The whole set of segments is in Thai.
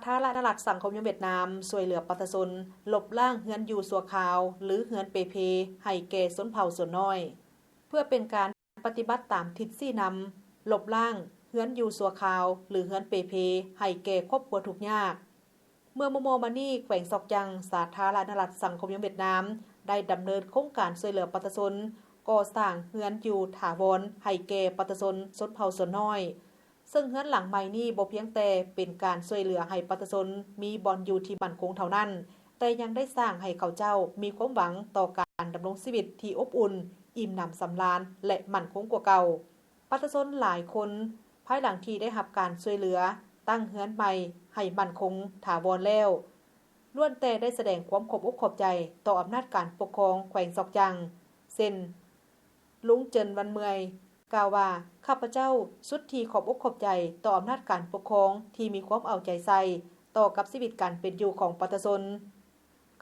ธารณรัฐสังคมยมเวียดนามช่วยเหลือประชาชนลบล้างเฮือนอยู่สัวขาวหรือเฮือนเปเพให้แก่ชนเผ่าส่วนน้อยเพื่อเป็นการปฏิบัติตามทิศซี่นำลบล้างเฮือนอยู่สัวขาวหรือเฮือนเปเพให้แก่ครอบครัวทุกข์ยากเมื่อโมโมมานี่แขวงซอกจังสาธารณรัฐสังคมยมเวียดนามได้ดำเนินโครงการช่วยเหลือประชาชนก่อสร้างเฮือนอยู่ถาวรให้แก่ประชาชนชนเผ่าส่วนน้อยซึ่งเฮือนหลังใหม่นี้บ่เพียงแต่เป็นการช่วยเหลือให้ประชาชนมีบ่อนอยู่ที่มั่นคงเท่านั้นแต่ยังได้สร้างให้เขาเจ้ามีความหวังต่อการดำรงชีวิตที่อบอุ่นอิ่มหนำสำราญและมั่นคงกว่าเก่าประชาชนหลายคนภายหลังที่ได้รับการช่วยเหลือตั้งเฮือนใหม่ให้มั่นคงถาวรแล้วล้วนแต่ได้แสดงความขอบอกขอบใจต่ออำนาจการปกครองแขวงซอกจังเช่นลุงเจินวันเมื่อยกล่าวว่าข้าพเจ้าสุดที่ขอบอกขอบใจต่ออำนาจการปกครองที่มีความเอาใจใส่ต่อกับชีวิตการเป็นอยู่ของประชาชน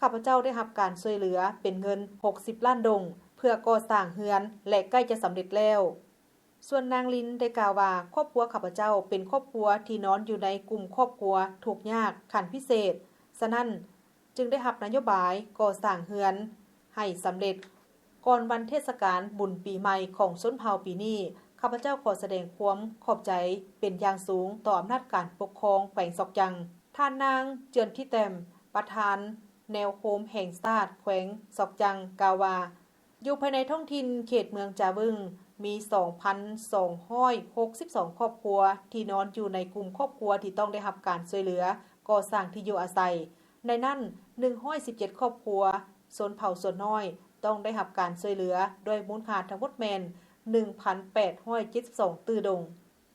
ข้าพเจ้าได้รับการช่วยเหลือเป็นเงิน60ล้านดงเพื่อก่อสร้างเฮือนและใกล้จะสำเร็จแล้วส่วนนางลินได้กล่าวว่าครอบครัวข้าพเจ้าเป็นครอบครัวที่นอนอยู่ในกลุ่มครอบครัวทุกข์ยากขั้นพิเศษฉะนั้นจึงได้รับนโยบายก่อสร้างเฮือนให้สำเร็จก่อนวันเทศกาลบุญปีใหม่ของชนเผ่าปีนี้ข้าพเจ้าขอแสดงความขอบใจเป็นอย่างสูงต่ออำนาจการปกครองแขวงซอกจังท่านนางเจือนที่แต้มประธานแนวโคมแห่งชาติแขวงซอกจังกล่าวว่าอยู่ภายในท้องถิ่นเขตเมืองจาบึงมี 2,262 ครอบครัวที่นอนอยู่ในกลุ่มครอบครัวที่ต้องได้รับการช่วยเหลือก่อสร้างที่อยู่อาศัยในนั้น117ครอบครัวชนเผ่าส่วนน้อยต้องได้รับการช่วยเหลือโดยมูลค่าทั้งหมดแม่น 1,872 ตื้อดง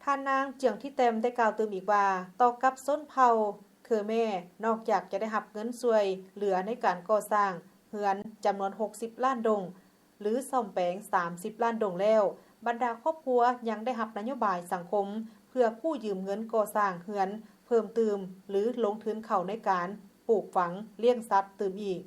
ท่านนางเจียงที่เต็มได้กล่าวเติมอีกว่าต่อกับชนเผ่าคือแม่นอกจากจะได้รับเงินช่วยเหลือในการก่อสร้างเฮือนจำนวน60ล้านดงหรือซ่อมแปลง30ล้านดงแล้วบรรดาครอบครัวยังได้รับนโยบายสังคมเพื่อกู้ยืมเงินก่อสร้างเฮือนเพิ่มเติมหรือลงทุนเข้าในการปลูกฝังเลี้ยงสัตว์เติมอีก